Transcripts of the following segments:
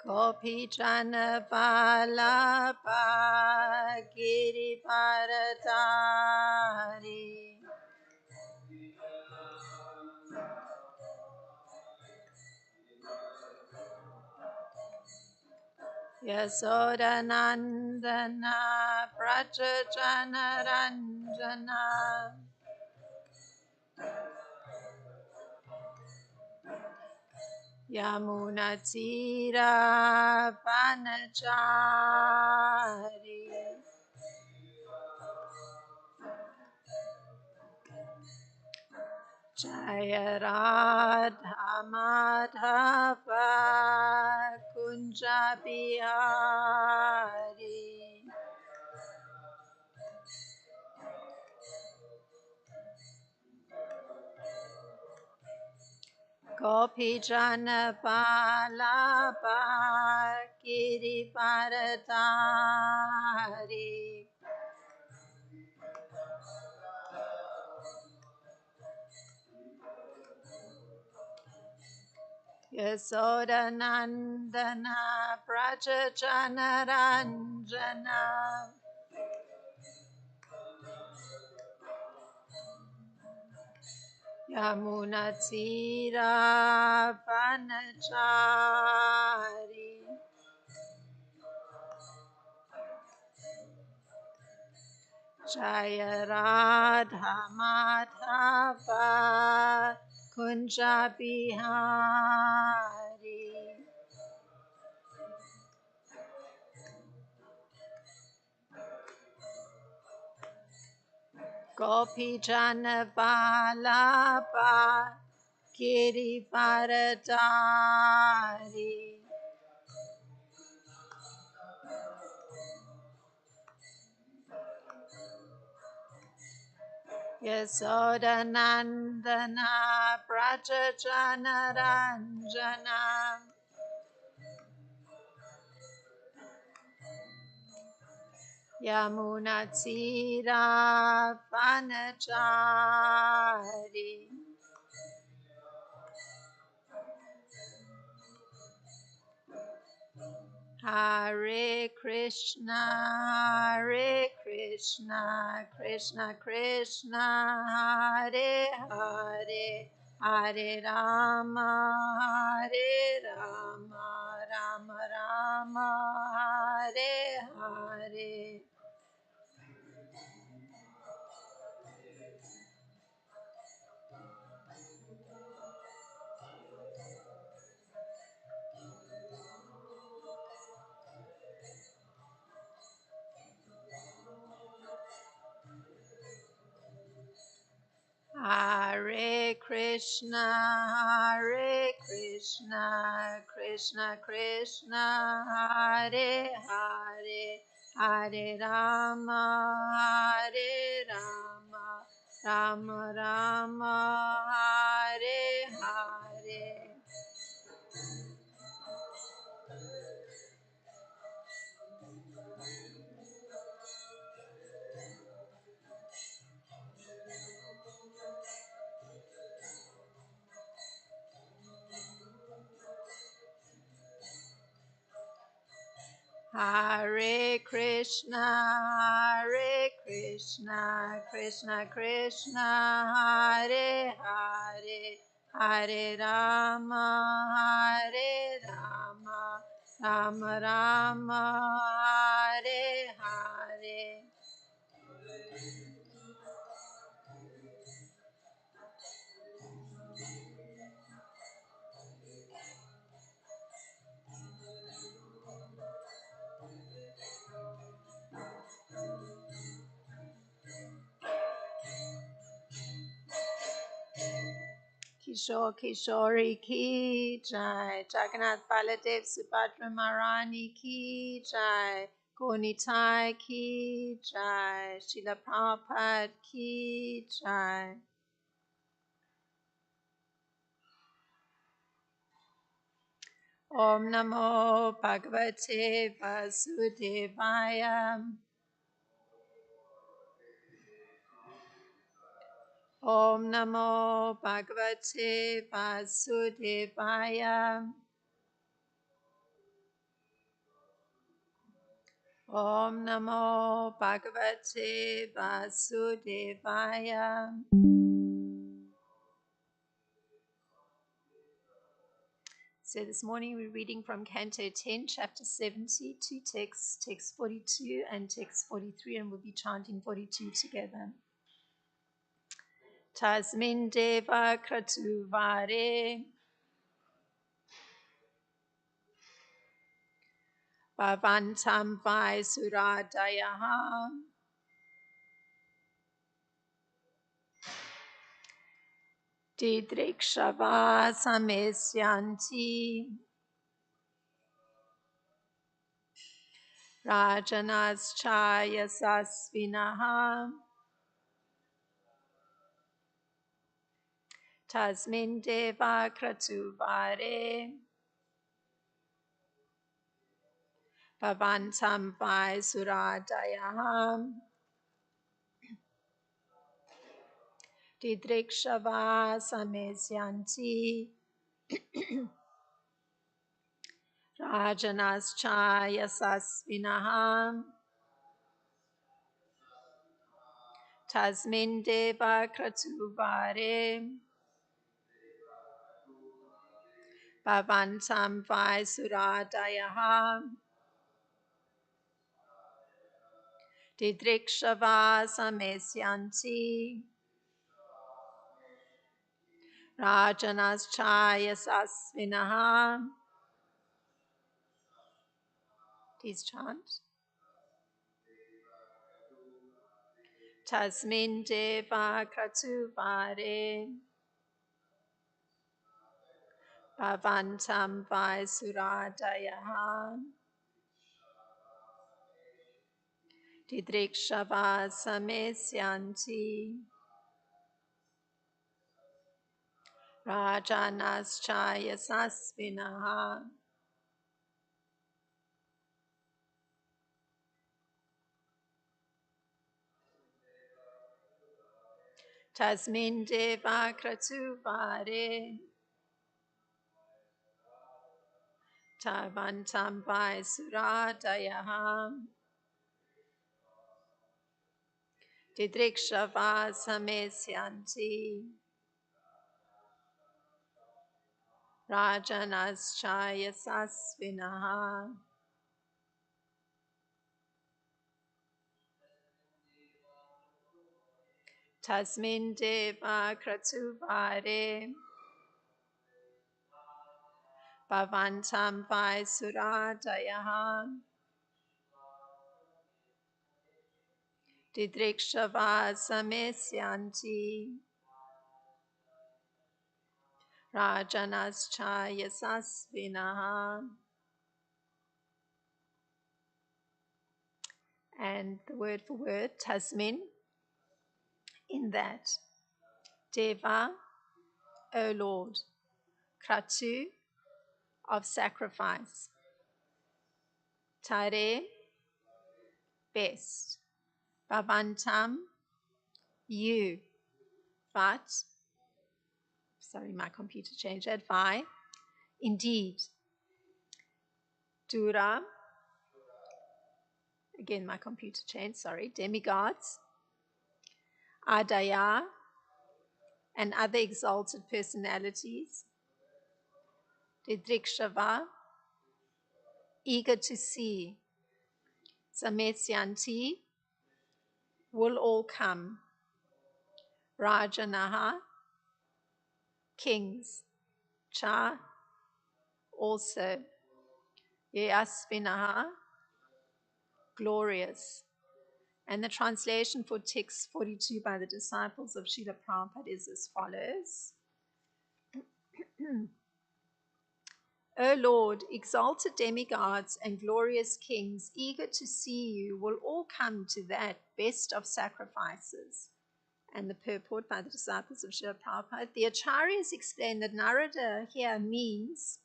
Gopi Jana Vallabha Giri Bharadari Yasoda Nandana Braja Jana Ranjana Yamuna Tira Vanachari Jaya Radha Madhava Kunja Bihari Gopi Jana Vallabha Giri Bharadari Yasoda Nandana Braja Jana Ranjana Yamuna Tira Vanachari Jaya Radha Madhava Kunja Bihari Gopi Jana Vallabha Giri Bharadari Yasoda Nandana Braja Jana Ranjana Yamuna Tira Vanachari Hare Krishna, Krishna Krishna, Hare Hare, Hare Rama, Rama Rama, Hare Hare. Hare Krishna, Krishna Krishna, Hare Hare, Hare Rama, Rama Rama, Hare Hare. Hare Krishna, Krishna Krishna, Hare Hare, Hare Rama, Rama Rama, Hare Hare. Kishore Kishori ki jai, Jagannath Baladev Subhadra Marani ki jai, Gonitai ki jai, Srila Prabhupada ki jai. Om Namo Bhagavate Vasudevaya. Om Namo Bhagavate Vasudevaya. Om Namo Bhagavate Vasudevaya. So this morning we're reading from Canto 10, Chapter 70, two texts, text 42 and text 43, and we'll be chanting 42 together. Tasmin Deva Kratuvare Bhavantam Vai Suradayaha Didrikshava Samesyanti Rajanascha Sasvinaha Tasmin Deva Kratuvare Bhavantam Vai Suradayaha Didrikshava Samesyanti Rajanascha Sasvinaha Tasmin Deva Kratuvare Bhavantam Vai Suradayaha Didrikshava Samesyanti Rajanascha Sasvinaha. Please chant. Tasmin Deva Kratuvare Bhavantam Vai Suradayaha Didrikshava Samesyanti Rajanascha Sasvinaha. Tasmin Deva Kratuvare Bhavantam Vai Suradayaha Didrikshava Samesyanti Rajanascha Sasvinaha. Tasmin Deva Kratuvare Bhavantam Vai Suradayaha Didrikshava Samesyanti Rajanascha Sasvinaha. And the word for word, Tasmin, in that. Deva, O Lord. Kratu, of sacrifice. Tare, best. Bhavantam, you. But, sorry, my computer changed that. Vai, indeed. Dura, again my computer changed, sorry. Demigods. Adaya, and other exalted personalities. Didrikshava, eager to see. Samesyanti, will all come. Rajanaha, kings. Cha, also. Yasvinaha, glorious. And the translation for text 42 by the disciples of Srila Prabhupada is as follows. O Lord, exalted demigods and glorious kings, eager to see you, will all come to that best of sacrifices. And the purport by the disciples of Srila Prabhupada. The Acharyas explain that Narada here means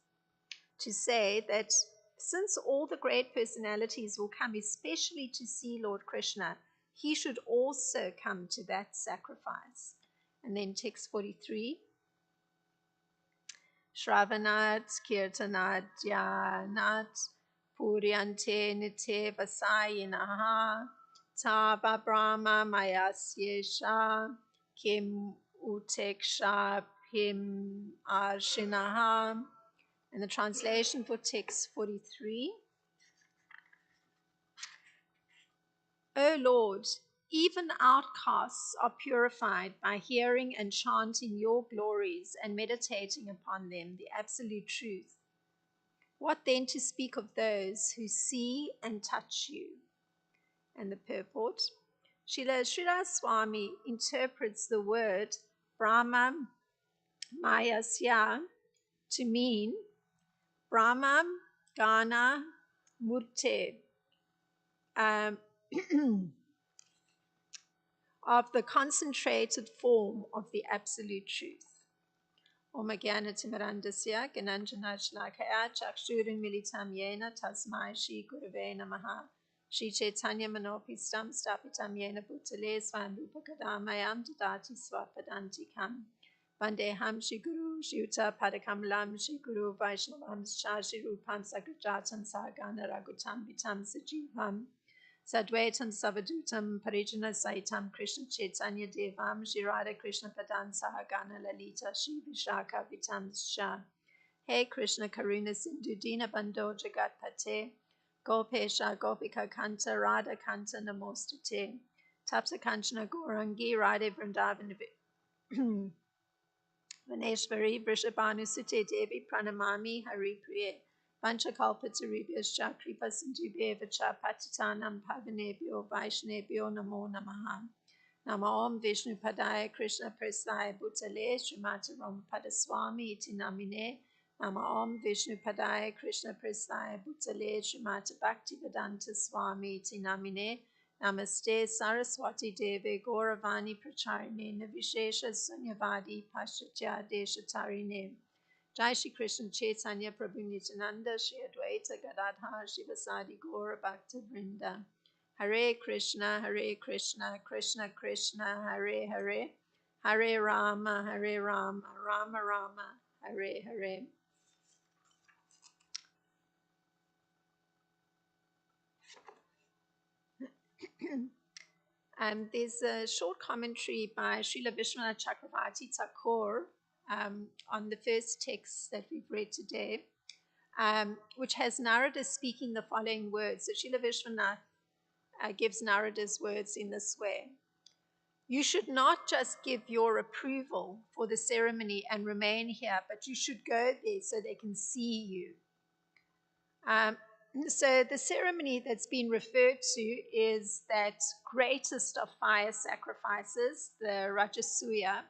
to say that since all the great personalities will come especially to see Lord Krishna, he should also come to that sacrifice. And then text 43. Shravanat, Kirtanat, Dhyanat, Puryante nite vasayinaha tava brahma mayasyesha kim uteksha pim arshinaha. And the translation for text 43. O Lord, even outcasts are purified by hearing and chanting your glories and meditating upon them, the absolute truth. What then to speak of those who see and touch you? And the purport. Srila Sridhar Swami interprets the word Brahma Mayasya to mean Brahma Gana Murte, of the concentrated form of the absolute truth. Om Jnana Timirandasya Gananjana Shlakaya Chakshurin Militam Yena Tasmai Shri Gurave Namaha Shri Chaitanya Manopistam Stapitam Yena Bhutale Swambhupakadamayam Dadati Swapadantikam Vandeham Shri Guru Shri Uta Padakamalam Shri Guru Vaishnavam Shri Rupam Sagrajatam Sahagana Ragutam Vitam Sajivam Sadvaitam Savadutam Parijana Saitam Krishna Chaitanya Devam Shri Radha Krishna Padan Sahagana Lalita Shri Vishaka Vitam Shah. Hey Krishna Karuna Sindhu Dina Bando Jagat Pate Gopesha Gopika Kanta Radha Kanta Namostate Tapsa Kanchana Gorangi Radhe Vrindavan Vaneshvari Vrishabhanu Sute Devi Pranamami Hari Priye Panchakalpatarubhyascha Kripa Sindhubhyeva Patitanam Pavanebhyo Vaishnebhyo Namo Namaha. Nama Om Vishnu Padaya Krishna Prasaya Bhutale Srimati Ram Padaswami Iti Namine. Nama Om Vishnu Padaya Krishna Prasaya Bhutale Srimati Bhaktivedanta Swami Iti Namine. Namaste Saraswati Deve Gauravani Pracharine Navishesha Sunyavadi Paschatya Deshatarine. Jai Shri Krishna Chaitanya Prabhu Nityananda Shri Advaita Gadadhar Shivasadi Gaura Bhakta Vrinda. Hare Krishna Krishna Krishna Hare Hare Hare Rama Rama Rama Hare Hare. There's a short commentary by Srila Vishwanath Chakravarti Thakur on the first text that we've read today, which has Narada speaking the following words. So Srila Vishwanath gives Narada's words in this way. You should not just give your approval for the ceremony and remain here, but you should go there so they can see you. So the ceremony that's been referred to is that greatest of fire sacrifices, the Rajasuya,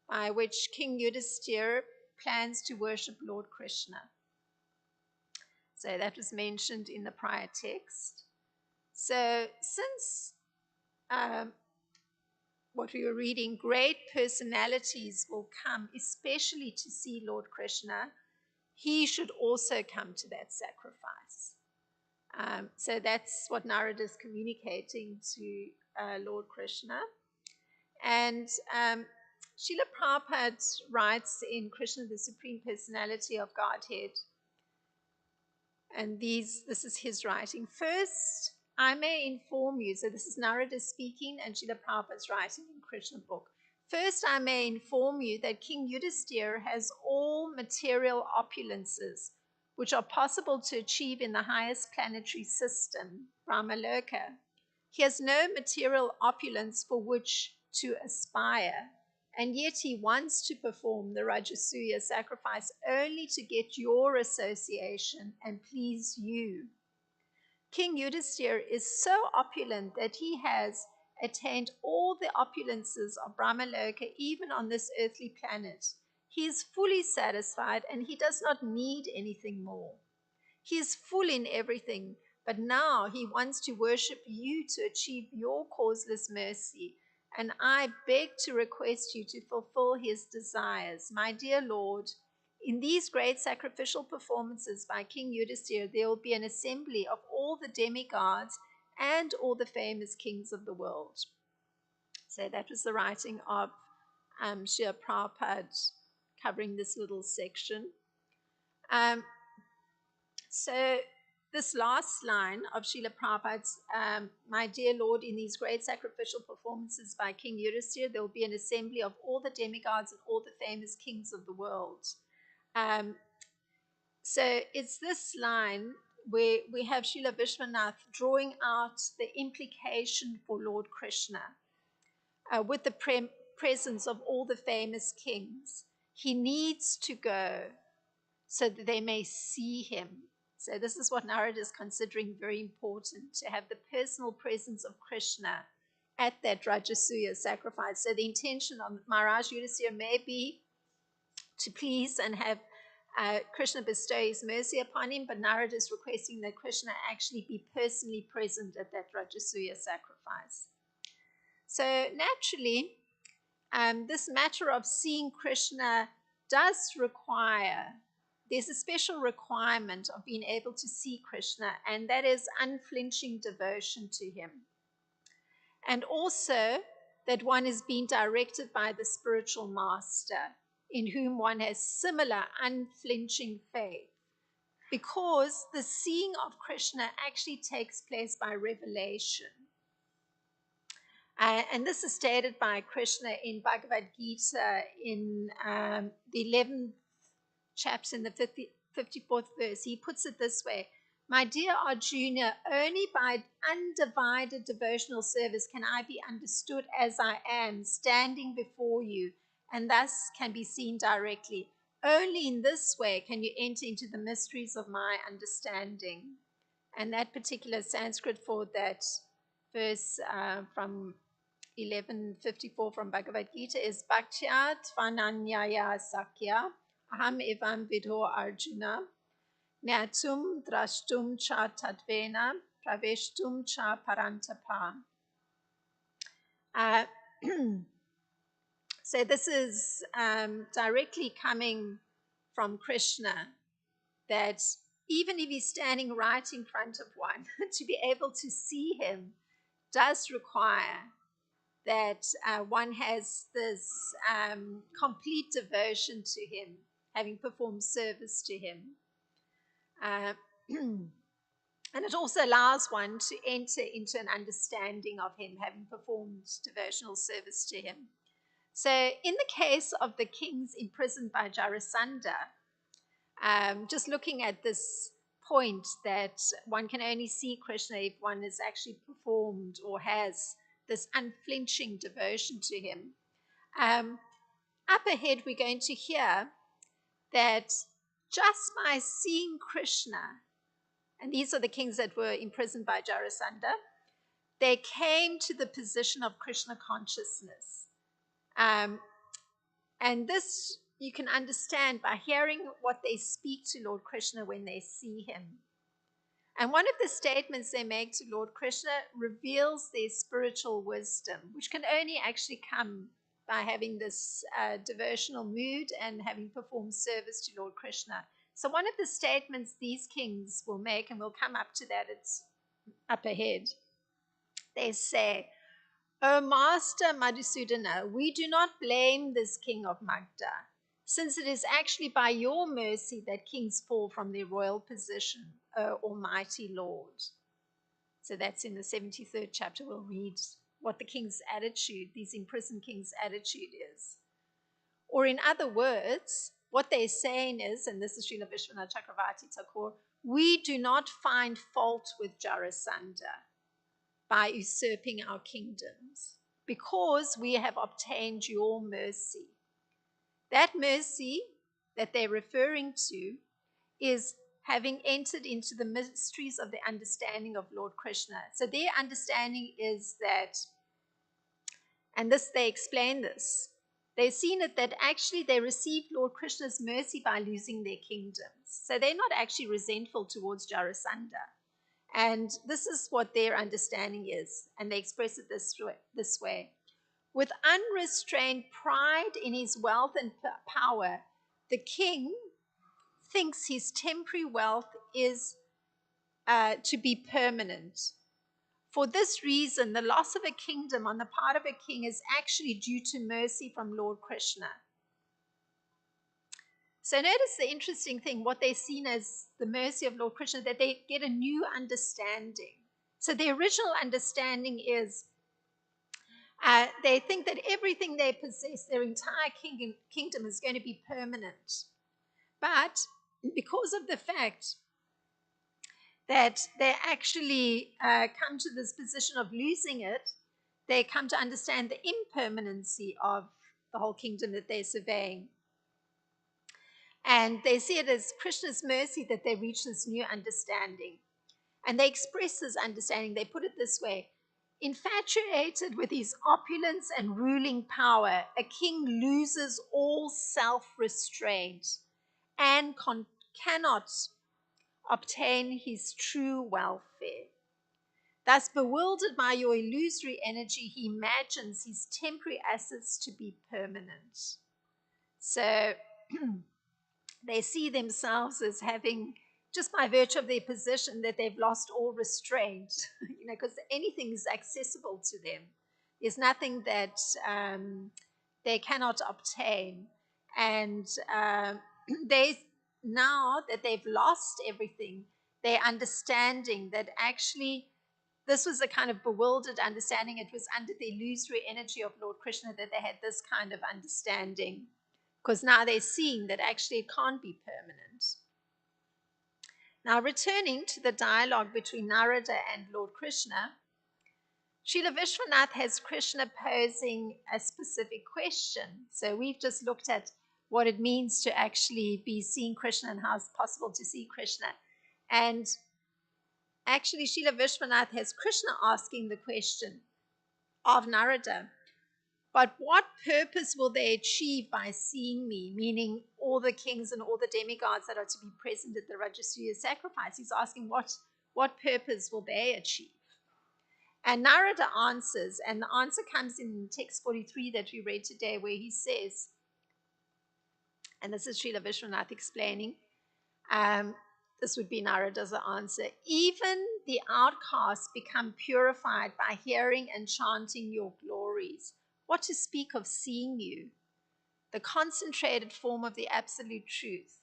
by which King Yudhisthira plans to worship Lord Krishna. So that was mentioned in the prior text. So since what we were reading, great personalities will come, especially to see Lord Krishna, he should also come to that sacrifice. So that's what Narada is communicating to Lord Krishna. And Srila Prabhupada writes in Krishna, the Supreme Personality of Godhead, and this is his writing. First, I may inform you, so this is Narada speaking, and Srila Prabhupada's writing in Krishna book. First, I may inform you that King Yudhisthira has all material opulences which are possible to achieve in the highest planetary system, Brahmaloka. He has no material opulence for which to aspire, and yet he wants to perform the Rajasuya sacrifice only to get your association and please you. King Yudhisthira is so opulent that he has attained all the opulences of Brahmaloka even on this earthly planet. He is fully satisfied and he does not need anything more. He is full in everything, but now he wants to worship you to achieve your causeless mercy. And I beg to request you to fulfill his desires. My dear Lord, in these great sacrificial performances by King Yudhisthira, there will be an assembly of all the demigods and all the famous kings of the world. So that was the writing of Srila Prabhupada covering this little section. So this last line of Srila Prabhupada's, my dear Lord, in these great sacrificial performances by King Yudhisthira, there will be an assembly of all the demigods and all the famous kings of the world. So it's this line where we have Srila Vishwanath drawing out the implication for Lord Krishna with the presence of all the famous kings. He needs to go so that they may see him. So this is what Narada is considering very important, to have the personal presence of Krishna at that Rajasuya sacrifice. So the intention of Maharaj Yudhisthira may be to please and have Krishna bestow his mercy upon him, but Narada is requesting that Krishna actually be personally present at that Rajasuya sacrifice. So naturally, this matter of seeing Krishna does require, there's a special requirement of being able to see Krishna, and that is unflinching devotion to him. And also that one is being directed by the spiritual master, in whom one has similar unflinching faith. Because the seeing of Krishna actually takes place by revelation. And this is stated by Krishna in Bhagavad Gita in the 11th chapter in the 54th verse. He puts it this way: my dear Arjuna, only by undivided devotional service can I be understood as I am, standing before you, and thus can be seen directly. Only in this way can you enter into the mysteries of my understanding. And that particular Sanskrit for that verse from 1154 from Bhagavad Gita is Bhaktya Tvananyaya Sakya Aham Evam Vidho Arjuna Nyatum Drashtum Cha Tatvena Praveshtum Cha Parantapa. So this is directly coming from Krishna, that even if he's standing right in front of one, to be able to see him does require that one has this complete devotion to him, having performed service to him. And it also allows one to enter into an understanding of him, having performed devotional service to him. So in the case of the kings imprisoned by Jarasandha, just looking at this point that one can only see Krishna if one has actually performed or has this unflinching devotion to him. Up ahead, we're going to hear that just by seeing Krishna, and these are the kings that were imprisoned by Jarasandha, they came to the position of Krishna consciousness. And this you can understand by hearing what they speak to Lord Krishna when they see him. And one of the statements they make to Lord Krishna reveals their spiritual wisdom, which can only actually come by having this devotional mood and having performed service to Lord Krishna. So one of the statements these kings will make, and we'll come up to that, it's up ahead. They say, O Master Madhusudana, we do not blame this king of Magda, since it is actually by your mercy that kings fall from their royal position, O Almighty Lord. So that's in the 73rd chapter. We'll read what the king's attitude, these imprisoned kings' attitude is. Or in other words, what they're saying is, and this is Srila Vishwanath Chakravarti Thakur, we do not find fault with Jarasandha by usurping our kingdoms, because we have obtained your mercy. That mercy that they're referring to is having entered into the mysteries of the understanding of Lord Krishna. So their understanding is that, and this they explain this, they've seen it that actually they received Lord Krishna's mercy by losing their kingdoms. So they're not actually resentful towards Jarasandha. And this is what their understanding is, and they express it this way. With unrestrained pride in his wealth and power, the king thinks his temporary wealth is to be permanent. For this reason, the loss of a kingdom on the part of a king is actually due to mercy from Lord Krishna. So notice the interesting thing, what they're seen as the mercy of Lord Krishna, that they get a new understanding. So the original understanding is they think that everything they possess, their entire kingdom is going to be permanent. But because of the fact that they actually come to this position of losing it, they come to understand the impermanency of the whole kingdom that they're surveying. And they see it as Krishna's mercy that they reach this new understanding. And they express this understanding. They put it this way: infatuated with his opulence and ruling power, a king loses all self-restraint and cannot obtain his true welfare. Thus, bewildered by your illusory energy, he imagines his temporary assets to be permanent. So they see themselves as having, just by virtue of their position, that they've lost all restraint, because anything is accessible to them. There's nothing that they cannot obtain. And they, now that they've lost everything, they're understanding that actually this was a kind of bewildered understanding. It was under the illusory energy of Lord Krishna that they had this kind of understanding, because now they're seeing that actually it can't be permanent. Now, returning to the dialogue between Narada and Lord Krishna, Srila Vishwanath has Krishna posing a specific question. So we've just looked at what it means to actually be seeing Krishna and how it's possible to see Krishna. And actually, Srila Vishwanath has Krishna asking the question of Narada: but what purpose will they achieve by seeing me? Meaning all the kings and all the demigods that are to be present at the Rajasuya sacrifice. He's asking what purpose will they achieve? And Narada answers, and the answer comes in text 43 that we read today, where he says, and this is Srila Vishwanath explaining, this would be Narada's answer: even the outcasts become purified by hearing and chanting your glories. What to speak of seeing you, the concentrated form of the absolute truth.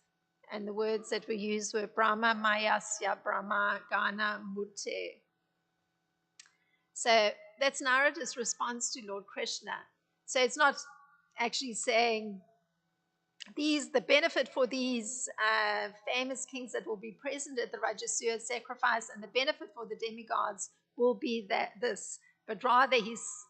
And the words that were used were Brahma Mayasya Brahma Gana Mute. So that's Narada's response to Lord Krishna. So it's not actually saying the benefit for these famous kings that will be present at the Rajasuya sacrifice, and the benefit for the demigods will be this, but rather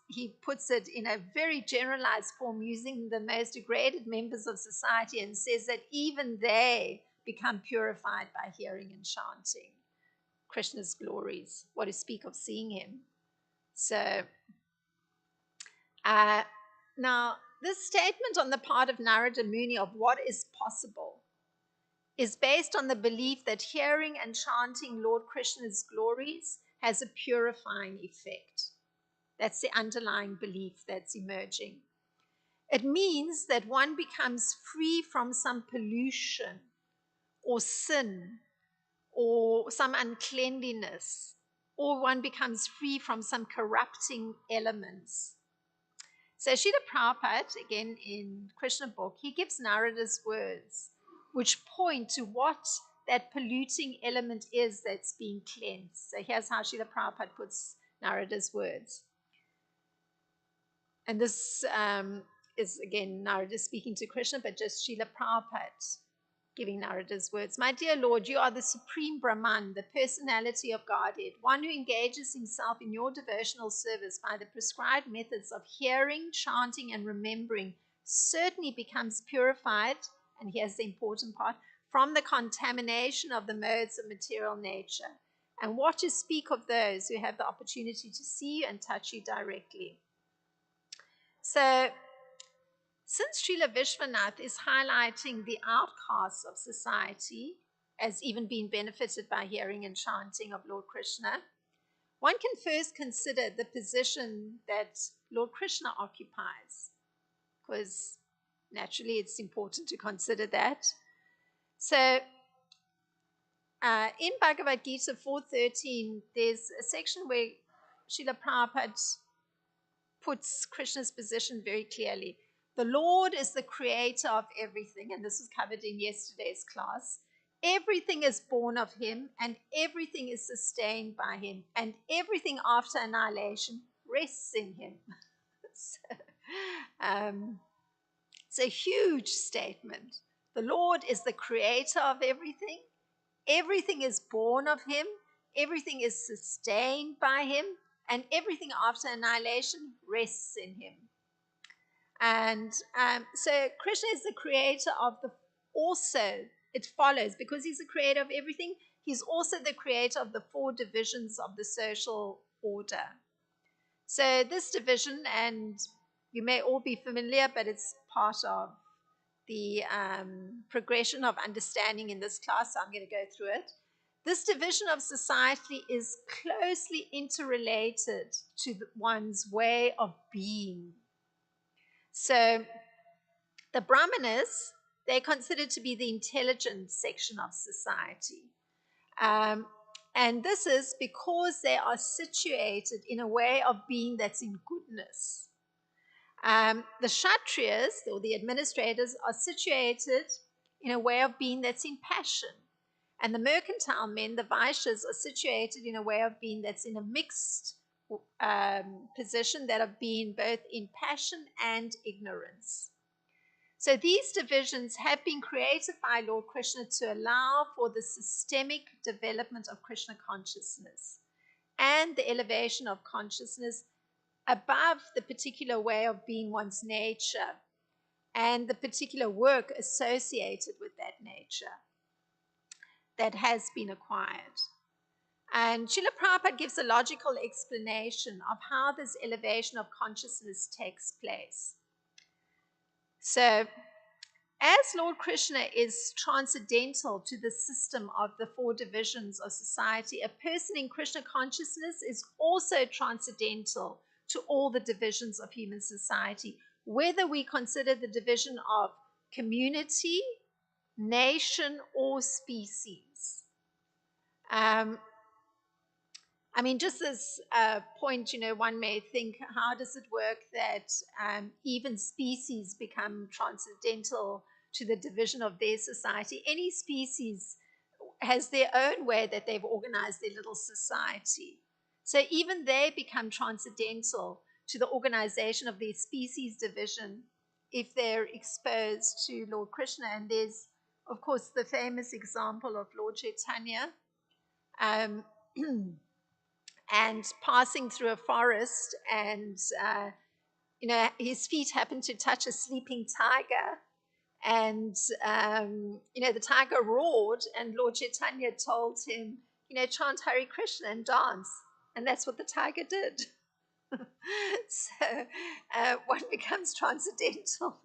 he puts it in a very generalized form, using the most degraded members of society, and says that even they become purified by hearing and chanting Krishna's glories. What to speak of seeing him? So now, this statement on the part of Narada Muni of what is possible is based on the belief that hearing and chanting Lord Krishna's glories has a purifying effect. That's the underlying belief that's emerging. It means that one becomes free from some pollution or sin or some uncleanliness, or one becomes free from some corrupting elements. So Srila Prabhupada, again in Krishna book, he gives Narada's words, which point to what that polluting element is that's being cleansed. So here's how Srila Prabhupada puts Narada's words. And this is, again, Narada speaking to Krishna, but just Srila Prabhupada giving Narada's words. My dear Lord, you are the supreme Brahman, the personality of Godhead, one who engages himself in your devotional service by the prescribed methods of hearing, chanting, and remembering, certainly becomes purified, and here's the important part, from the contamination of the modes of material nature. And what to speak of those who have the opportunity to see you and touch you directly. So, since Srila Vishwanath is highlighting the outcasts of society as even being benefited by hearing and chanting of Lord Krishna, one can first consider the position that Lord Krishna occupies, because naturally it's important to consider that. So in Bhagavad Gita 4.13, there's a section where Srila Prabhupada puts Krishna's position very clearly. The Lord is the creator of everything, and this was covered in yesterday's class. Everything is born of him, and everything is sustained by him, and everything after annihilation rests in him. so, it's a huge statement. The Lord is the creator of everything. Everything is born of him. Everything is sustained by him, and everything after annihilation rests in him. And so Krishna is the creator of also, it follows, because he's the creator of everything, he's also the creator of the 4 divisions of the social order. So this division, and you may all be familiar, but it's part of the progression of understanding in this class, so I'm going to go through it. This division of society is closely interrelated to one's way of being. So the Brahmanas, they're considered to be the intelligent section of society. And this is because they are situated in a way of being that's in goodness. The Kshatriyas, or the administrators, are situated in a way of being that's in passion. And the mercantile men, the Vaishyas, are situated in a way of being that's in a mixed position, that of being both in passion and ignorance. So these divisions have been created by Lord Krishna to allow for the systemic development of Krishna consciousness and the elevation of consciousness above the particular way of being one's nature and the particular work associated with that nature that has been acquired. And Srila Prabhupada gives a logical explanation of how this elevation of consciousness takes place. So, as Lord Krishna is transcendental to the system of the 4 divisions of society, a person in Krishna consciousness is also transcendental to all the divisions of human society, whether we consider the division of community, nation, or species. I mean, just as a point, one may think, how does it work that even species become transcendental to the division of their society? Any species has their own way that they've organized their little society. So even they become transcendental to the organization of their species division if they're exposed to Lord Krishna. And there's, of course, the famous example of Lord Chaitanya. And passing through a forest, and his feet happened to touch a sleeping tiger, and the tiger roared, and Lord Chaitanya told him, chant Hare Krishna and dance, and that's what the tiger did. So one becomes transcendental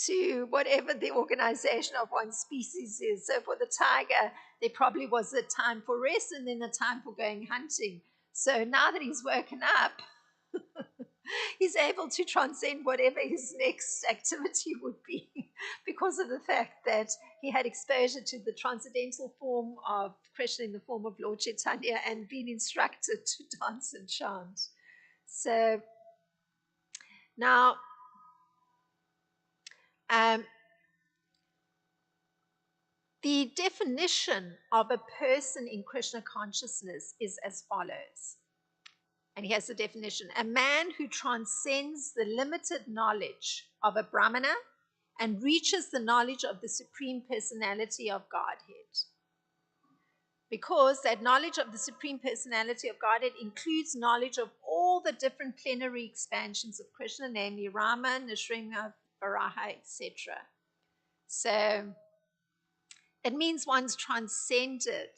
to whatever the organization of one species is. So for the tiger, there probably was a time for rest and then a time for going hunting. So now that he's woken up, he's able to transcend whatever his next activity would be because of the fact that he had exposure to the transcendental form of Krishna in the form of Lord Chaitanya and been instructed to dance and chant. So now, the definition of a person in Krishna consciousness is as follows. And he has the definition: a man who transcends the limited knowledge of a Brahmana and reaches the knowledge of the Supreme Personality of Godhead. Because that knowledge of the Supreme Personality of Godhead includes knowledge of all the different plenary expansions of Krishna, namely Rama, Nrsimha, Varaha, etc. So it means one's transcended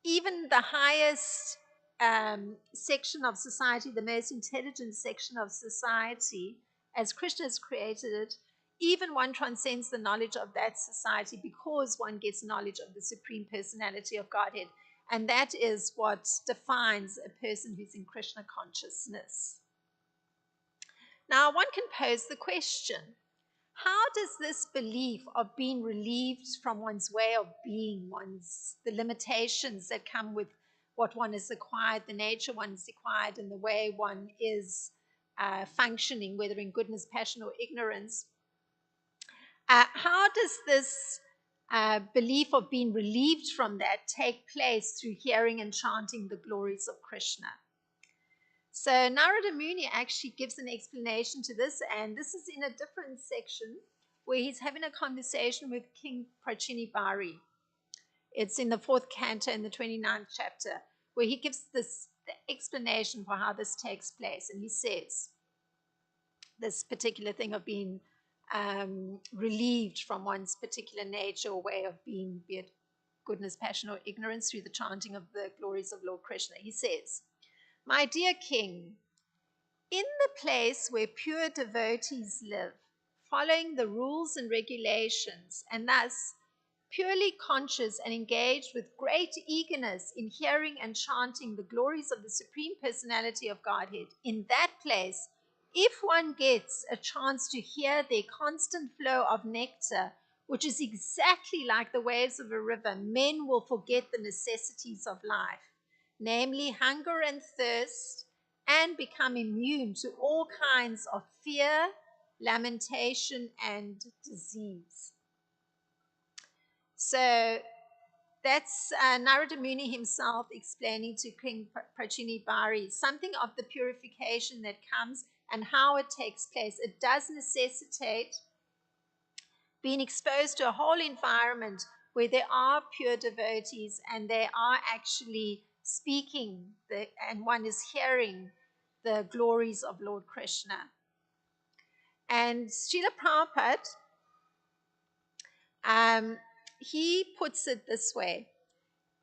even the highest section of society, the most intelligent section of society, as Krishna has created it. Even one transcends the knowledge of that society because one gets knowledge of the Supreme Personality of Godhead. And that is what defines a person who's in Krishna consciousness. Now, one can pose the question, how does this belief of being relieved from one's way of being, the limitations that come with what one has acquired, the nature one has acquired, and the way one is functioning, whether in goodness, passion, or ignorance. How does this belief of being relieved from that take place through hearing and chanting the glories of Krishna? So Narada Muni actually gives an explanation to this, and this is in a different section where he's having a conversation with King Prachinibari. It's in the 4th canto in the 29th chapter, where he gives this the explanation for how this takes place. And he says this particular thing of being relieved from one's particular nature or way of being, be it goodness, passion, or ignorance, through the chanting of the glories of Lord Krishna. He says, "My dear king, in the place where pure devotees live, following the rules and regulations, and thus purely conscious and engaged with great eagerness in hearing and chanting the glories of the Supreme Personality of Godhead, in that place, if one gets a chance to hear their constant flow of nectar, which is exactly like the waves of a river, men will forget the necessities of life, namely hunger and thirst, and become immune to all kinds of fear, lamentation, and disease." So that's Narada Muni himself explaining to King Prachinibari something of the purification that comes and how it takes place. It does necessitate being exposed to a whole environment where there are pure devotees and they are actually speaking and one is hearing the glories of Lord Krishna. And Srila Prabhupada, he puts it this way: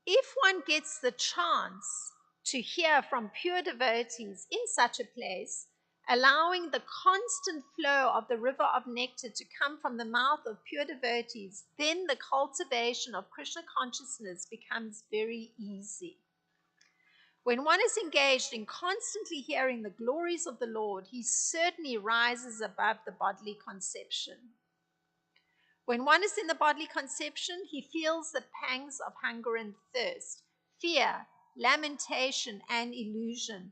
if one gets the chance to hear from pure devotees in such a place, allowing the constant flow of the river of nectar to come from the mouth of pure devotees, then the cultivation of Krishna consciousness becomes very easy. When one is engaged in constantly hearing the glories of the Lord, he certainly rises above the bodily conception. When one is in the bodily conception, he feels the pangs of hunger and thirst, fear, lamentation, and illusion.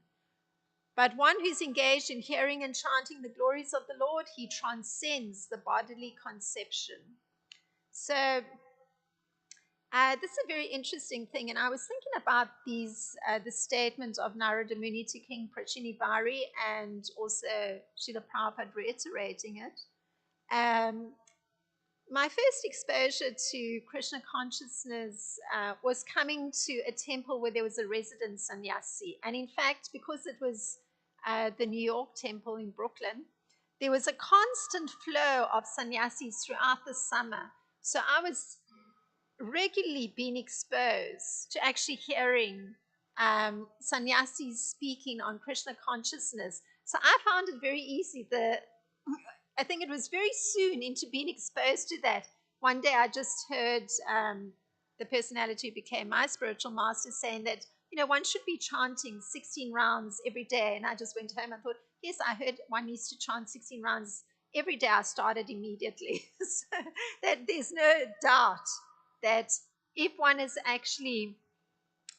But one who's engaged in hearing and chanting the glories of the Lord, he transcends the bodily conception. So this is a very interesting thing, and I was thinking about the statement of Narada Muni to King Prachinibari, and also Srila Prabhupada reiterating it. My first exposure to Krishna consciousness was coming to a temple where there was a resident sannyasi. And in fact, because it was the New York temple in Brooklyn, there was a constant flow of sannyasis throughout the summer. So I was regularly being exposed to actually hearing sannyasis speaking on Krishna consciousness. So I found it very easy. I think it was very soon into being exposed to that. One day I just heard the personality who became my spiritual master saying that, one should be chanting 16 rounds every day. And I just went home and thought, yes, I heard one needs to chant 16 rounds every day. I started immediately. So that there's no doubt that if one is actually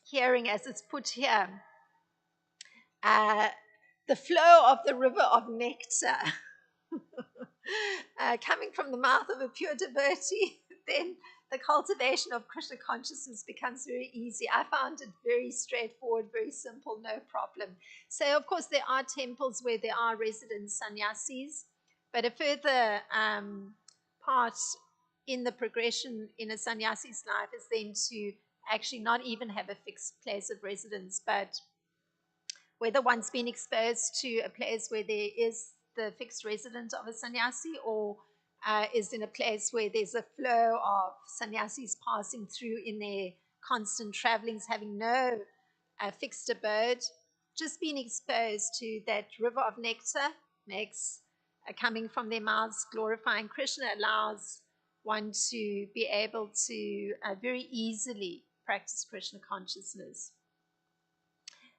hearing, as it's put here, the flow of the river of nectar, coming from the mouth of a pure devotee, then the cultivation of Krishna consciousness becomes very easy. I found it very straightforward, very simple, no problem. So, of course, there are temples where there are resident sannyasis, but a further part in the progression in a sannyasi's life is then to actually not even have a fixed place of residence, but whether one's been exposed to a place where there is the fixed resident of a sannyasi, or is in a place where there's a flow of sannyasis passing through in their constant travelings, having no fixed abode. Just being exposed to that river of nectar makes coming from their mouths glorifying Krishna, allows one to be able to very easily practice Krishna consciousness.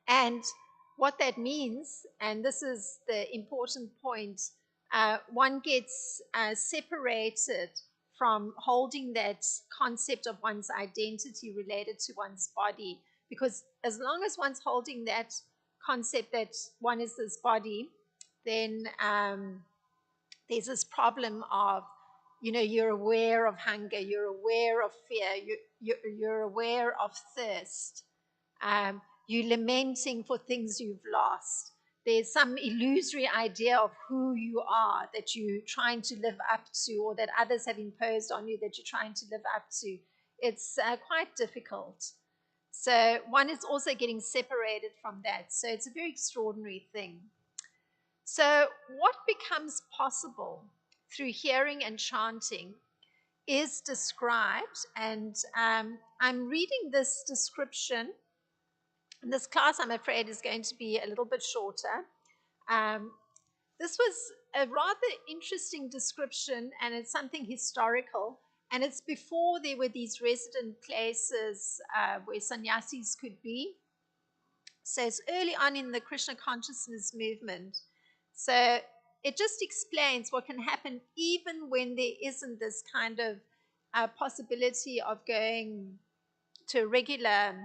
And what that means, and this is the important point, one gets separated from holding that concept of one's identity related to one's body. Because as long as one's holding that concept that one is this body, then there's this problem of, you're aware of hunger, you're aware of fear, you're aware of thirst. You're lamenting for things you've lost. There's some illusory idea of who you are that you're trying to live up to, or that others have imposed on you that you're trying to live up to. It's quite difficult. So one is also getting separated from that. So it's a very extraordinary thing. So what becomes possible through hearing and chanting is described, and I'm reading this description. This class, I'm afraid, is going to be a little bit shorter. This was a rather interesting description, and it's something historical, and it's before there were these resident places where sannyasis could be. So it's early on in the Krishna consciousness movement. So it just explains what can happen even when there isn't this kind of possibility of going to a regular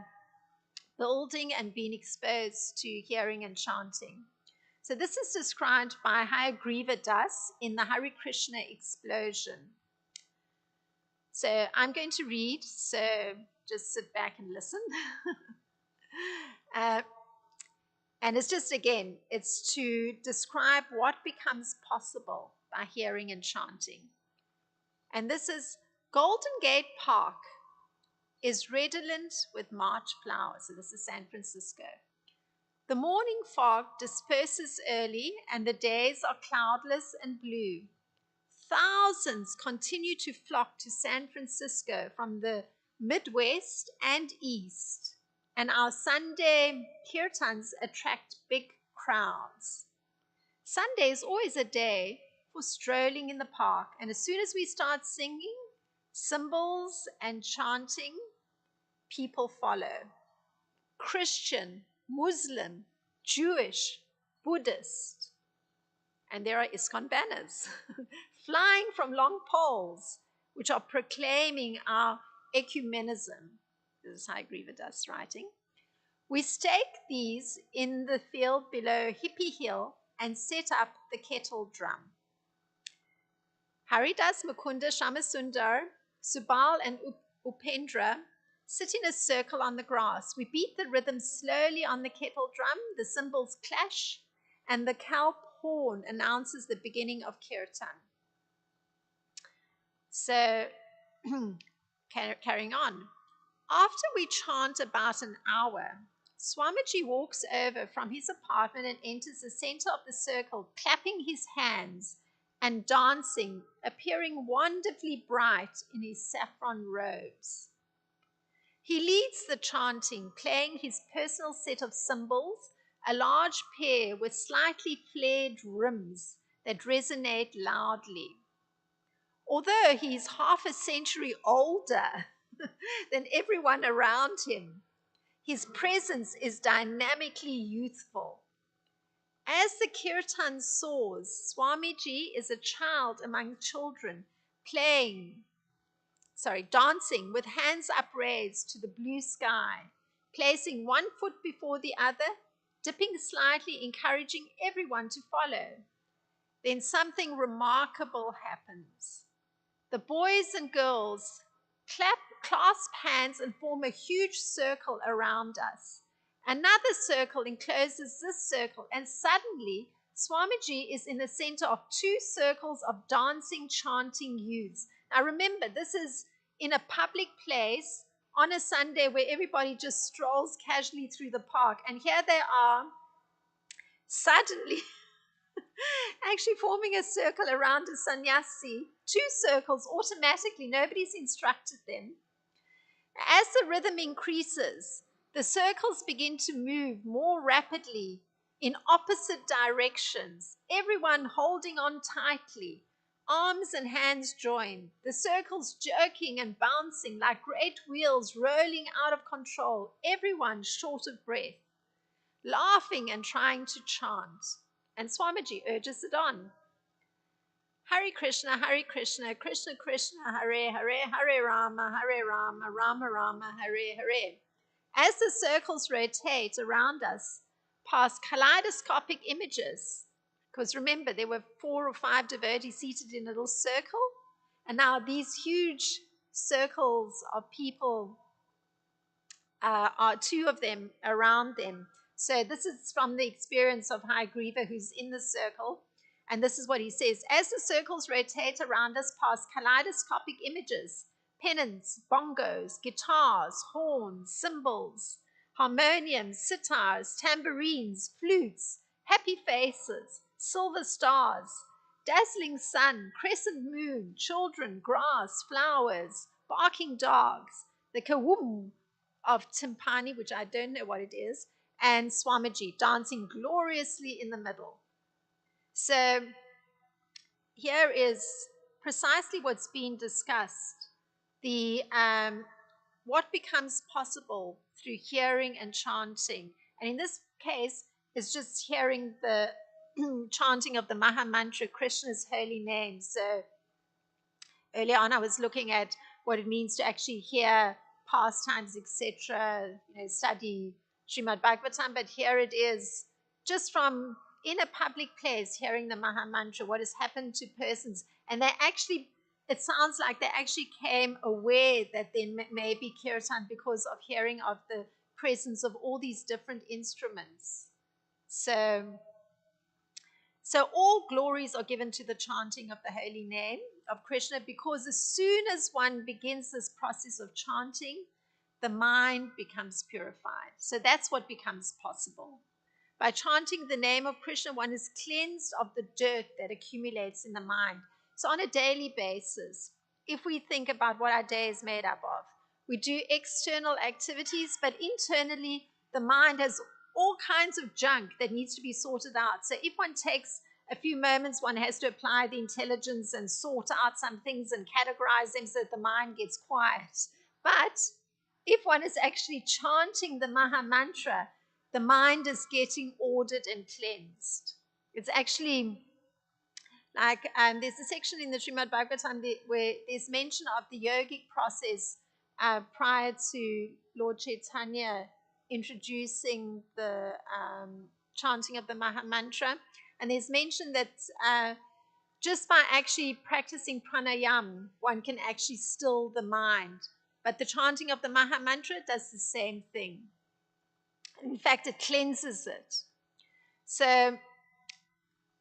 building and being exposed to hearing and chanting. So this is described by Hayagriva Das in the Hare Krishna Explosion. So I'm going to read, so just sit back and listen. And it's just, again, it's to describe what becomes possible by hearing and chanting. And this is Golden Gate Park is redolent with March flowers. So this is San Francisco. The morning fog disperses early and the days are cloudless and blue. Thousands continue to flock to San Francisco from the Midwest and East, and our Sunday kirtans attract big crowds. Sunday is always a day for strolling in the park, and as soon as we start singing, cymbals and chanting, people follow. Christian, Muslim, Jewish, Buddhist. And there are ISKCON banners flying from long poles, which are proclaiming our ecumenism. This is Hayagriva Das writing. We stake these in the field below Hippie Hill and set up the kettle drum. Haridas, Mukunda, Shamasundar, Subal, and Upendra sit in a circle on the grass. We beat the rhythm slowly on the kettle drum, the cymbals clash, and the cow horn announces the beginning of kirtan. So, carrying on. After we chant about an hour, Swamiji walks over from his apartment and enters the center of the circle, clapping his hands and dancing, appearing wonderfully bright in his saffron robes. He leads the chanting, playing his personal set of cymbals, a large pair with slightly flared rims that resonate loudly. Although he's half a century older than everyone around him, his presence is dynamically youthful. As the kirtan soars, Swamiji is a child among children, dancing with hands upraised to the blue sky, placing one foot before the other, dipping slightly, encouraging everyone to follow. Then something remarkable happens. The boys and girls clasp hands and form a huge circle around us. Another circle encloses this circle, and suddenly Swamiji is in the center of two circles of dancing, chanting youths. Now remember, this is in a public place on a Sunday where everybody just strolls casually through the park, and here they are suddenly actually forming a circle around a sannyasi, two circles automatically, nobody's instructed them. As the rhythm increases, the circles begin to move more rapidly in opposite directions, everyone holding on tightly, arms and hands joined, the circles jerking and bouncing like great wheels rolling out of control, everyone short of breath, laughing and trying to chant. And Swamiji urges it on. Hare Krishna, Krishna Krishna, Hare Hare, Hare Rama, Rama Rama, Hare Hare. As the circles rotate around us, past kaleidoscopic images, Because remember, there were 4 or 5 devotees seated in a little circle, and now these huge circles of people are 2 of them around them. So this is from the experience of Hayagriva, who's in the circle. And this is what he says. As the circles rotate around us past kaleidoscopic images, pennants, bongos, guitars, horns, cymbals, harmoniums, sitars, tambourines, flutes, happy faces, silver stars, dazzling sun, crescent moon, children, grass, flowers, barking dogs, the kawum of timpani, which I don't know what it is, and Swamiji dancing gloriously in the middle. So here is precisely what's being discussed. The what becomes possible through hearing and chanting. And in this case, it's just hearing the chanting of the Maha Mantra, Krishna's holy name. So earlier on, I was looking at what it means to actually hear pastimes, etc., study Srimad Bhagavatam, but here it is just from in a public place hearing the Maha Mantra, what has happened to persons. And they actually, it sounds like they actually came aware that there may be kirtan because of hearing of the presence of all these different instruments. So all glories are given to the chanting of the holy name of Krishna, because as soon as one begins this process of chanting, the mind becomes purified. So that's what becomes possible. By chanting the name of Krishna, one is cleansed of the dirt that accumulates in the mind. So on a daily basis, if we think about what our day is made up of, we do external activities, but internally the mind has all kinds of junk that needs to be sorted out. So if one takes a few moments, one has to apply the intelligence and sort out some things and categorize them so that the mind gets quiet. But if one is actually chanting the Maha Mantra, the mind is getting ordered and cleansed. It's actually like there's a section in the Srimad Bhagavatam where there's mention of the yogic process prior to Lord Chaitanya introducing the chanting of the Maha Mantra. And there's mention that just by actually practicing pranayam, one can actually still the mind. But the chanting of the Maha Mantra does the same thing. In fact, it cleanses it. So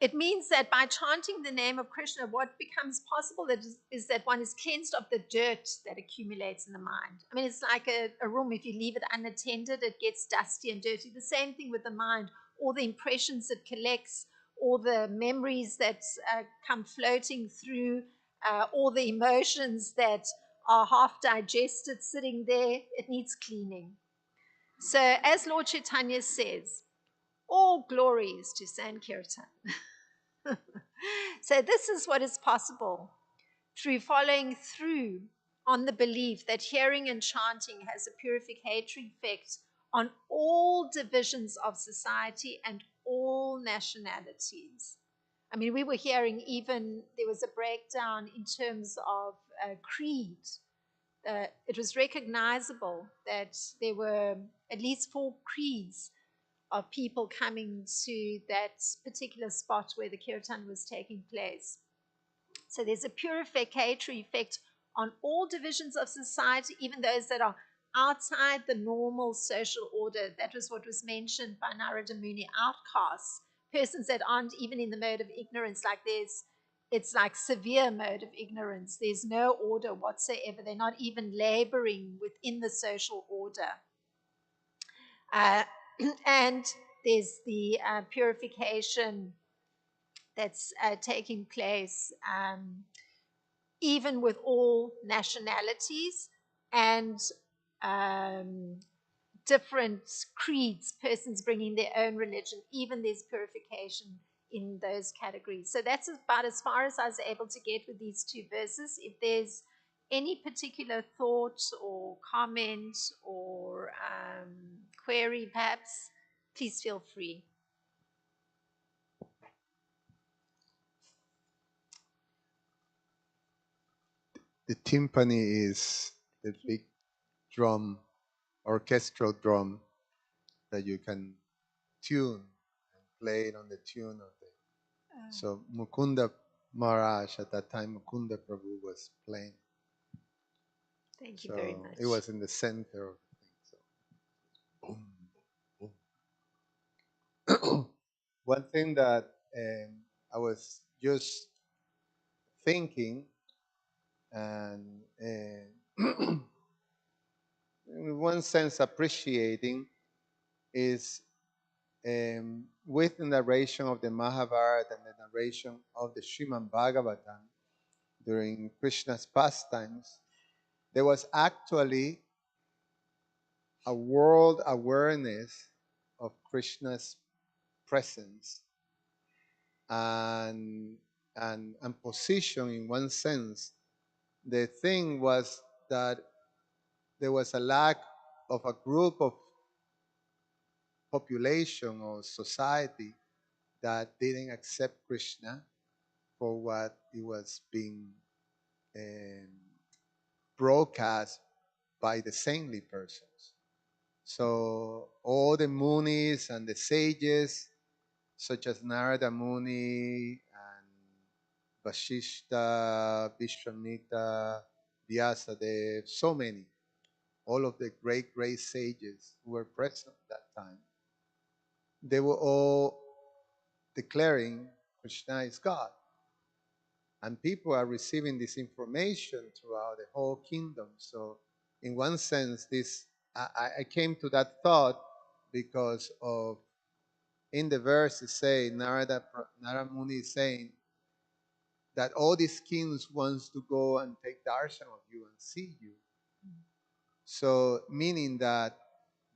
it means that by chanting the name of Krishna, what becomes possible is that one is cleansed of the dirt that accumulates in the mind. I mean, it's like a room. If you leave it unattended, it gets dusty and dirty. The same thing with the mind. All the impressions it collects, all the memories that come floating through, all the emotions that are half digested sitting there, it needs cleaning. So as Lord Chaitanya says, all glories to Sankirtan. So this is what is possible through following through on the belief that hearing and chanting has a purificatory effect on all divisions of society and all nationalities. I mean, we were hearing even there was a breakdown in terms of creed. It was recognizable that there were at least 4 creeds of people coming to that particular spot where the kirtan was taking place. So there's a purificatory effect on all divisions of society, even those that are outside the normal social order. That was what was mentioned by Narada Muni, outcasts, persons that aren't even in the mode of ignorance, it's like severe mode of ignorance. There's no order whatsoever. They're not even laboring within the social order. And there's the purification that's taking place even with all nationalities and different creeds, persons bringing their own religion. Even there's purification in those categories. So that's about as far as I was able to get with these 2 verses. If there's any particular thought or comment or query, perhaps, please feel free. The timpani is the big drum, orchestral drum that you can tune and play it on the tune of the So Mukunda Maharaj at that time, Mukunda Prabhu was playing. Thank you very So it much. was in the center of the thing. So boom, boom. One thing that I was just thinking and in one sense appreciating is with the narration of the Mahabharata and the narration of the Srimad Bhagavatam during Krishna's pastimes, there was actually a world awareness of Krishna's presence and, and position in one sense. The thing was that there was a lack of a group of population or society that didn't accept Krishna for what it was being um, broadcast by the saintly persons. So all the munis and the sages, such as Narada Muni and Vashishta, Vishwamitra, Vyasadeva, so many, all of the great, great sages who were present at that time, they were all declaring Krishna is God. And people are receiving this information throughout the whole kingdom. So, in one sense, this I came to that thought because of in the verse it say Narada Muni is saying that all these kings wants to go and take darshan of you and see you. So, meaning that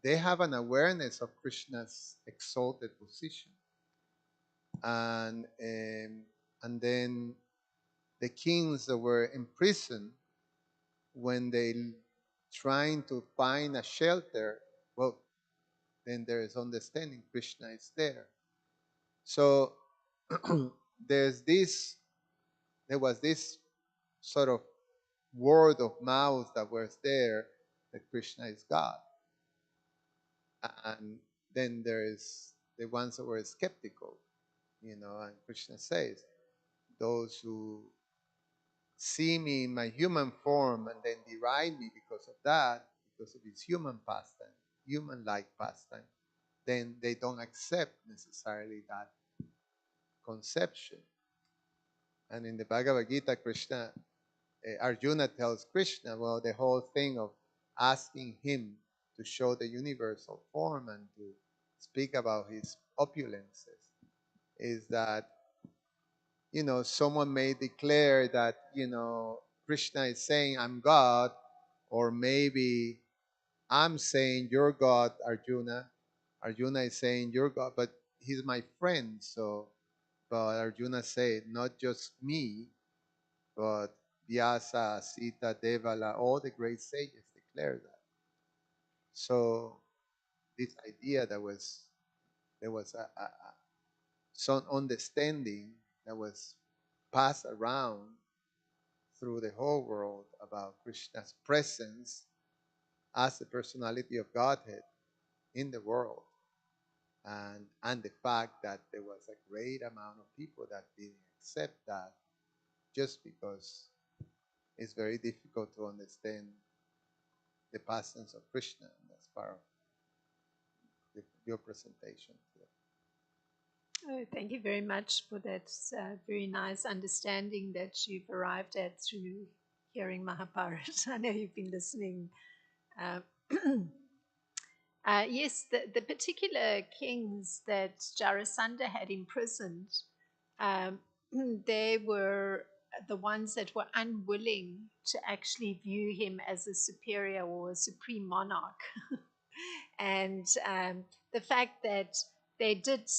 they have an awareness of Krishna's exalted position, and then the kings that were imprisoned when they trying to find a shelter, well, then there is understanding Krishna is there. So there's this, there was this sort of word of mouth that was there that Krishna is God, and then there is the ones that were skeptical, and Krishna says, those who see me in my human form and then deride me because of that, because of his human pastime, human like pastime, then they don't accept necessarily that conception. And in the Bhagavad Gita, Arjuna tells Krishna, well, the whole thing of asking him to show the universal form and to speak about his opulences is that, someone may declare that, Krishna is saying, I'm God, or maybe I'm saying, you're God, Arjuna. Arjuna is saying, you're God, but he's my friend. So, but Arjuna said, not just me, but Vyasa, Sita, Devala, all the great sages declared that. So, this idea that there was some understanding that was passed around through the whole world about Krishna's presence as the personality of Godhead in the world, and the fact that there was a great amount of people that didn't accept that just because it's very difficult to understand the presence of Krishna. And that's part of your presentation today. Oh, thank you very much for that very nice understanding that you've arrived at through hearing Mahabharata. I know you've been listening. Uh, yes, the particular kings that Jarasandha had imprisoned, um, they were the ones that were unwilling to actually view him as a superior or a supreme monarch. And the fact that they did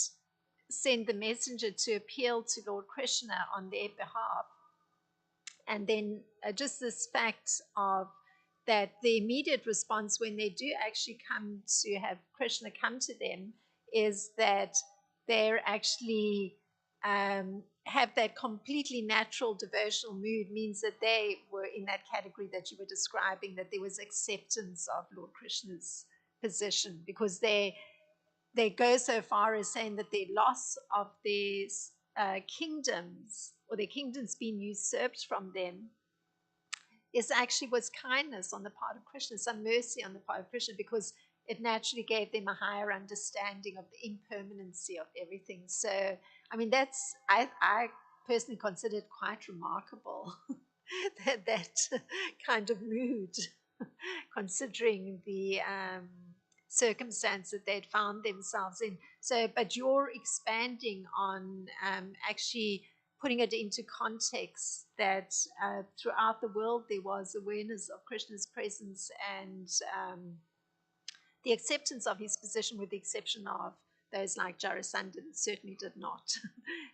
send the messenger to appeal to Lord Krishna on their behalf, and then just this fact of that the immediate response when they do actually come to have Krishna come to them is that they're actually have that completely natural devotional mood, means that they were in that category that you were describing, that there was acceptance of Lord Krishna's position, because they go so far as saying that their loss of their kingdoms, or their kingdoms being usurped from them, was kindness on the part of Krishna, some mercy on the part of Krishna, because it naturally gave them a higher understanding of the impermanency of everything. So, I mean, I personally consider it quite remarkable that kind of mood, considering the circumstance that they'd found themselves in. So, but you're expanding on actually putting it into context that throughout the world there was awareness of Krishna's presence and the acceptance of his position, with the exception of those like Jarasandha that certainly did not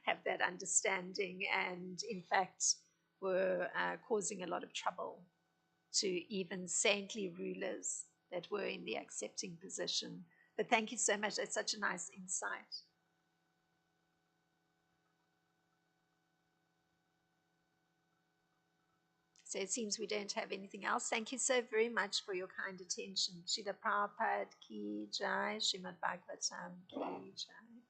have that understanding and, in fact, were causing a lot of trouble to even saintly rulers that were in the accepting position. But thank you so much. That's such a nice insight. So it seems we don't have anything else. Thank you so very much for your kind attention. Srila Prabhupada Ki Jai, Srimad Bhagavatam Ki Jai.